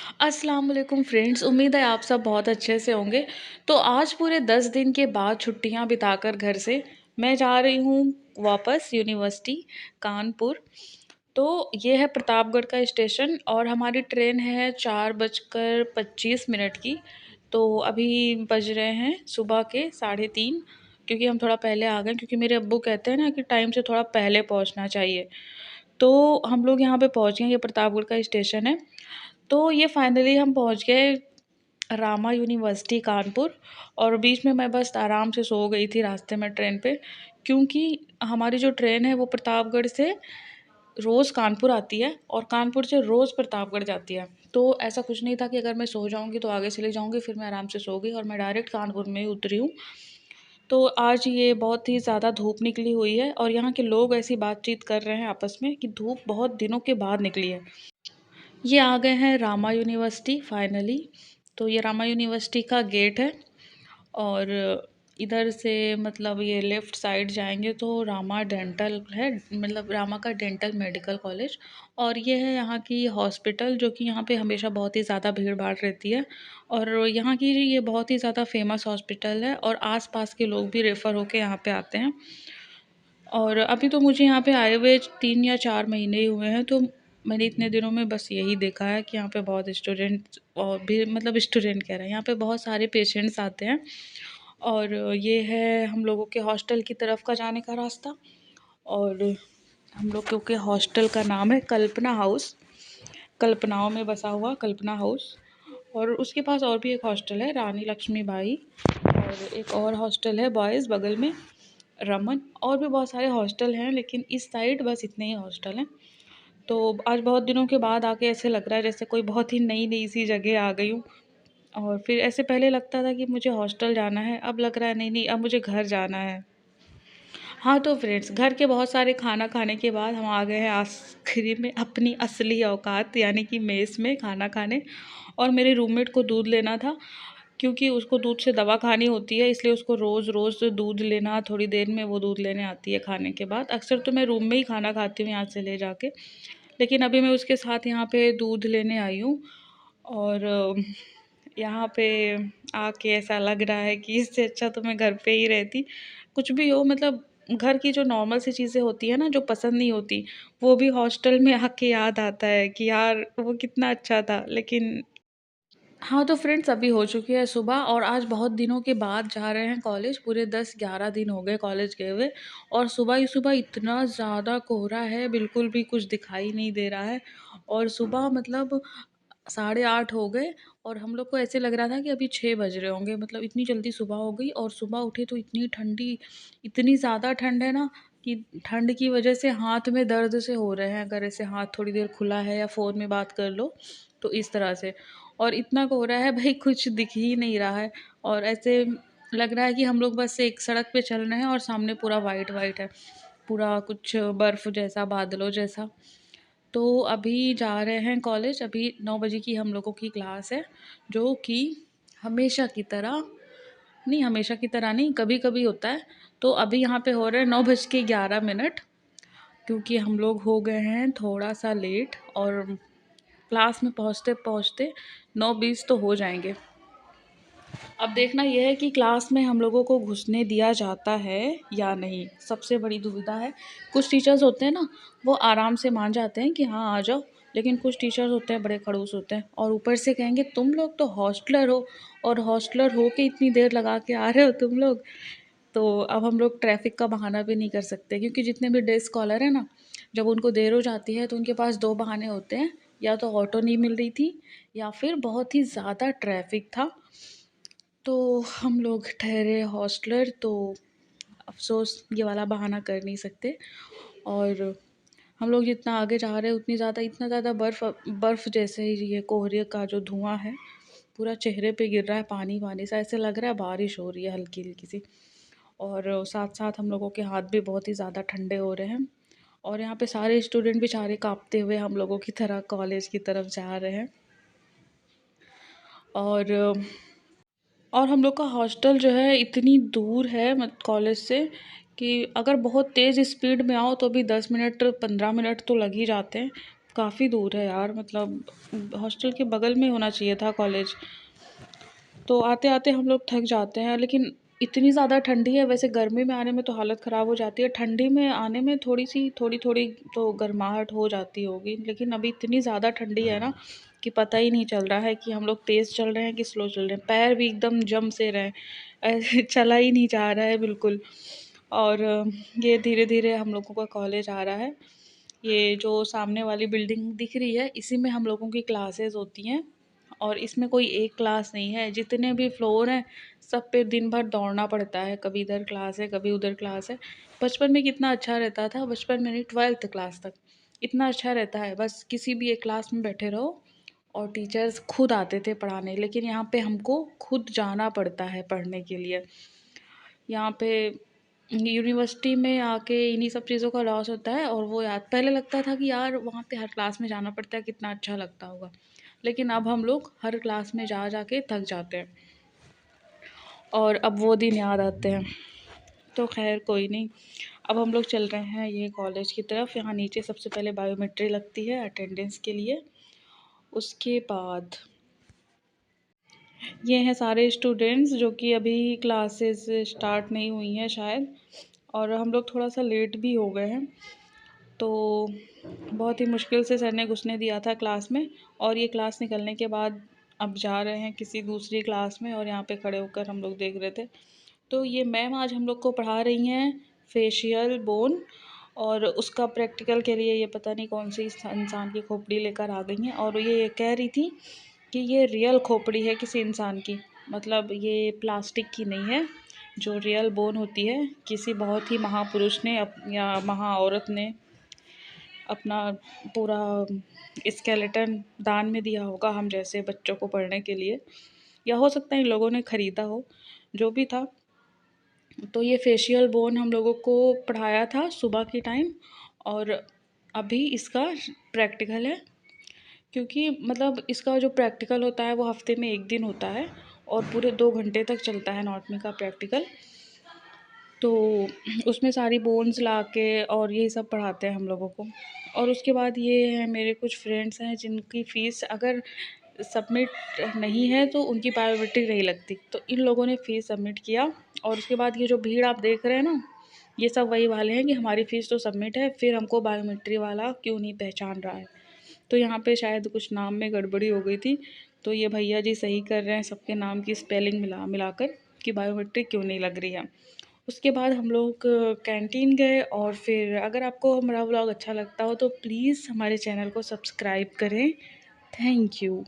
अस्सलाम वालेकुम फ्रेंड्स, उम्मीद है आप सब बहुत अच्छे से होंगे। तो आज पूरे 10 दिन के बाद छुट्टियां बिताकर घर से मैं जा रही हूँ वापस यूनिवर्सिटी कानपुर। तो ये है प्रतापगढ़ का स्टेशन और हमारी ट्रेन है 4:25 की। तो अभी बज रहे हैं सुबह के 3:30, क्योंकि हम थोड़ा पहले आ गए, क्योंकि मेरे अब्बू कहते हैं ना कि टाइम से थोड़ा पहले पहुंचना चाहिए। तो हम लोग यहाँ पे पहुँच गए, ये प्रतापगढ़ का स्टेशन है। तो ये फाइनली हम पहुँच गए रामा यूनिवर्सिटी कानपुर। और बीच में मैं बस आराम से सो गई थी रास्ते में ट्रेन पे, क्योंकि हमारी जो ट्रेन है वो प्रतापगढ़ से रोज़ कानपुर आती है और कानपुर से रोज़ प्रतापगढ़ जाती है। तो ऐसा कुछ नहीं था कि अगर मैं सो जाऊँगी तो आगे चली जाऊँगी, फिर मैं आराम से सो गई और मैं डायरेक्ट कानपुर में ही उतरी हूँ। तो आज ये बहुत ही ज़्यादा धूप निकली हुई है और यहाँ के लोग ऐसी बातचीत कर रहे हैं आपस में कि धूप बहुत दिनों के बाद निकली है। ये आ गए हैं रामा यूनिवर्सिटी फाइनली। तो ये रामा यूनिवर्सिटी का गेट है और इधर से मतलब ये लेफ़्ट साइड जाएंगे तो रामा डेंटल है, मतलब रामा का डेंटल मेडिकल कॉलेज। और ये है यहाँ की हॉस्पिटल, जो कि यहाँ पे हमेशा बहुत ही ज़्यादा भीड़ भाड़ रहती है। और यहाँ की ये बहुत ही ज़्यादा फेमस हॉस्पिटल है और आसपास के लोग भी रेफ़र होके यहाँ पे आते हैं। और अभी तो मुझे यहाँ पे आए हुए 3 या 4 महीने ही हुए हैं, तो मैंने इतने दिनों में बस यही देखा है कि यहाँ पे बहुत स्टूडेंट और भी, मतलब स्टूडेंट कह रहे हैं, यहाँ पे बहुत सारे पेशेंट्स आते हैं। और ये है हम लोगों के हॉस्टल की तरफ का जाने का रास्ता। और हम लोगों के हॉस्टल का नाम है कल्पना हाउस, कल्पनाओं में बसा हुआ कल्पना हाउस। और उसके पास और भी एक हॉस्टल है रानी लक्ष्मीबाई, और एक और हॉस्टल है बॉयज़ बगल में रमन। और भी बहुत सारे हॉस्टल हैं, लेकिन इस साइड बस इतने ही हॉस्टल हैं। तो आज बहुत दिनों के बाद आके ऐसे लग रहा है जैसे कोई बहुत ही नई नई सी जगह आ गई हूँ। और फिर ऐसे पहले लगता था कि मुझे हॉस्टल जाना है, अब लग रहा है नहीं नहीं, अब मुझे घर जाना है। हाँ तो फ्रेंड्स, घर के बहुत सारे खाना खाने के बाद हम आ गए हैं आखिरी में अपनी असली औकात, यानी कि मेस में खाना खाने। और मेरे रूममेट को दूध लेना था, क्योंकि उसको दूध से दवा खानी होती है, इसलिए उसको रोज़ रोज़ दूध लेना, थोड़ी देर में वो दूध लेने आती है खाने के बाद। अक्सर तो मैं रूम में ही खाना खाती हूँ यहाँ से ले जाके, लेकिन अभी मैं उसके साथ यहाँ पे दूध लेने आई हूँ। और यहाँ पे आके ऐसा लग रहा है कि इससे अच्छा तो मैं घर पे ही रहती। कुछ भी हो, मतलब घर की जो नॉर्मल सी चीज़ें होती है ना, जो पसंद नहीं होती, वो भी हॉस्टल में आके याद आता है कि यार वो कितना अच्छा था। लेकिन हाँ तो फ्रेंड्स, अभी हो चुकी है सुबह और आज बहुत दिनों के बाद जा रहे हैं कॉलेज। पूरे 10-11 दिन हो गए कॉलेज गए हुए। और सुबह ही सुबह इतना ज़्यादा कोहरा है, बिल्कुल भी कुछ दिखाई नहीं दे रहा है। और सुबह मतलब 8:30 हो गए और हम लोग को ऐसे लग रहा था कि अभी 6 बज रहे होंगे, मतलब इतनी जल्दी सुबह हो गई। और सुबह उठे तो इतनी ठंडी, इतनी ज़्यादा ठंड है ना कि ठंड की वजह से हाथ में दर्द से हो रहे हैं, अगर ऐसे हाथ थोड़ी देर खुला है या फ़ोन में बात कर लो तो इस तरह से। और इतना कोहरा है भाई, कुछ दिख ही नहीं रहा है। और ऐसे लग रहा है कि हम लोग बस एक सड़क पे चल रहे हैं और सामने पूरा वाइट वाइट है, पूरा कुछ बर्फ़ जैसा, बादलों जैसा। तो अभी जा रहे हैं कॉलेज। अभी 9 बजे की हम लोगों की क्लास है, जो कि हमेशा की तरह नहीं, हमेशा की तरह नहीं, कभी कभी होता है। तो अभी यहाँ पे हो रहे हैं 9:11, क्योंकि हम लोग हो गए हैं थोड़ा सा लेट और क्लास में पहुँचते पहुँचते 9:20 तो हो जाएंगे। अब देखना यह है कि क्लास में हम लोगों को घुसने दिया जाता है या नहीं, सबसे बड़ी दुविधा है। कुछ टीचर्स होते हैं ना, वो आराम से मान जाते हैं कि हाँ आ जाओ, लेकिन कुछ टीचर्स होते हैं बड़े खड़ूस होते हैं और ऊपर से कहेंगे तुम लोग तो हॉस्टलर हो, और हॉस्टलर हो के इतनी देर लगा के आ रहे हो तुम लोग। तो अब हम लोग ट्रैफिक का बहाना भी नहीं कर सकते, क्योंकि जितने भी डे स्कॉलर हैं ना, जब उनको देर हो जाती है तो उनके पास दो बहाने होते हैं, या तो ऑटो नहीं मिल रही थी या फिर बहुत ही ज़्यादा ट्रैफिक था। तो हम लोग ठहरे हॉस्टलर, तो अफ़सोस ये वाला बहाना कर नहीं सकते। और हम लोग जितना आगे जा रहे हैं उतनी ज़्यादा, इतना ज़्यादा बर्फ़ जैसे ही ये कोहरे का जो धुआं है पूरा चेहरे पे गिर रहा है, पानी पानी सा, ऐसे लग रहा है बारिश हो रही है हल्की हल्की सी। और साथ साथ हम लोगों के हाथ भी बहुत ही ज़्यादा ठंडे हो रहे हैं। और यहाँ पे सारे स्टूडेंट बेचारे काँपते हुए हम लोगों की तरह कॉलेज की तरफ जा रहे हैं। और हम लोग का हॉस्टल जो है इतनी दूर है मत कॉलेज से, कि अगर बहुत तेज़ स्पीड में आओ तो भी 10 मिनट 15 मिनट तो लग ही जाते हैं। काफ़ी दूर है यार, मतलब हॉस्टल के बगल में होना चाहिए था कॉलेज। तो आते-आते हम लोग थक जाते हैं, लेकिन इतनी ज़्यादा ठंडी है, वैसे गर्मी में आने में तो हालत ख़राब हो जाती है, ठंडी में आने में थोड़ी-सी थोड़ी-थोड़ी तो गर्माहट हो जाती होगी, लेकिन अभी इतनी ज़्यादा ठंडी है ना कि पता ही नहीं चल रहा है कि हम लोग तेज़ चल रहे हैं कि स्लो चल रहे हैं। पैर भी एकदम जम से रहे हैं, ऐसे चला ही नहीं जा रहा है बिल्कुल। और ये धीरे-धीरे हम लोगों का कॉलेज आ रहा है। ये जो सामने वाली बिल्डिंग दिख रही है, इसी में हम लोगों की क्लासेस होती हैं। और इसमें कोई एक क्लास नहीं है, जितने भी फ्लोर हैं सब पे दिन भर दौड़ना पड़ता है, कभी इधर क्लास है कभी उधर क्लास है। बचपन में कितना अच्छा रहता था, बचपन में नहीं 12th क्लास तक इतना अच्छा रहता है, बस किसी भी एक क्लास में बैठे रहो और टीचर्स खुद आते थे पढ़ाने। लेकिन यहाँ पे हमको खुद जाना पड़ता है पढ़ने के लिए। यहाँ पे यूनिवर्सिटी में आके इन्हीं सब चीज़ों का लॉस होता है। और वो याद पहले लगता था कि यार वहाँ पे हर क्लास में जाना पड़ता है, कितना अच्छा लगता होगा, लेकिन अब हम लोग हर क्लास में जा के थक जाते हैं और अब वो दिन याद आते हैं। तो खैर कोई नहीं, अब हम लोग चल रहे हैं ये कॉलेज की तरफ। यहाँ नीचे सबसे पहले बायोमेट्री लगती है अटेंडेंस के लिए, उसके बाद ये हैं सारे स्टूडेंट्स जो कि अभी क्लासेस स्टार्ट नहीं हुई हैं शायद, और हम लोग थोड़ा सा लेट भी हो गए हैं। तो बहुत ही मुश्किल से सर ने घुसने दिया था क्लास में, और ये क्लास निकलने के बाद अब जा रहे हैं किसी दूसरी क्लास में, और यहाँ पे खड़े होकर हम लोग देख रहे थे। तो ये मैम आज हम लोग को पढ़ा रही हैं फेशियल बोन, और उसका प्रैक्टिकल के लिए ये पता नहीं कौन सी इंसान की खोपड़ी लेकर आ गई हैं, और ये कह रही थी कि ये रियल खोपड़ी है किसी इंसान की, मतलब ये प्लास्टिक की नहीं है। जो रियल बोन होती है किसी बहुत ही महापुरुष ने या महा औरत ने अपना पूरा स्केलेटन दान में दिया होगा हम जैसे बच्चों को पढ़ने के लिए, या हो सकता है इन लोगों ने ख़रीदा हो, जो भी था। तो ये फेशियल बोन हम लोगों को पढ़ाया था सुबह के टाइम, और अभी इसका प्रैक्टिकल है। क्योंकि मतलब इसका जो प्रैक्टिकल होता है वो हफ्ते में एक दिन होता है, और पूरे 2 घंटे तक चलता है एनाटॉमी का प्रैक्टिकल। तो उसमें सारी बोन्स ला के और यही सब पढ़ाते हैं हम लोगों को। और उसके बाद ये हैं मेरे कुछ फ्रेंड्स हैं जिनकी फ़ीस अगर सबमिट नहीं है तो उनकी बायोमेट्रिक नहीं लगती, तो इन लोगों ने फ़ीस सबमिट किया। और उसके बाद ये जो भीड़ आप देख रहे हैं ना, ये सब वही वाले हैं कि हमारी फ़ीस तो सबमिट है, फिर हमको बायोमेट्री वाला क्यों नहीं पहचान रहा है। तो यहाँ पे शायद कुछ नाम में गड़बड़ी हो गई थी, तो ये भैया जी सही कर रहे हैं सबके नाम की स्पेलिंग मिलाकर कि बायोमेट्रिक क्यों नहीं लग रही है। उसके बाद हम लोग कैंटीन गए, और फिर अगर आपको हमारा व्लॉग अच्छा लगता हो तो प्लीज़ हमारे चैनल को सब्सक्राइब करें। Thank you.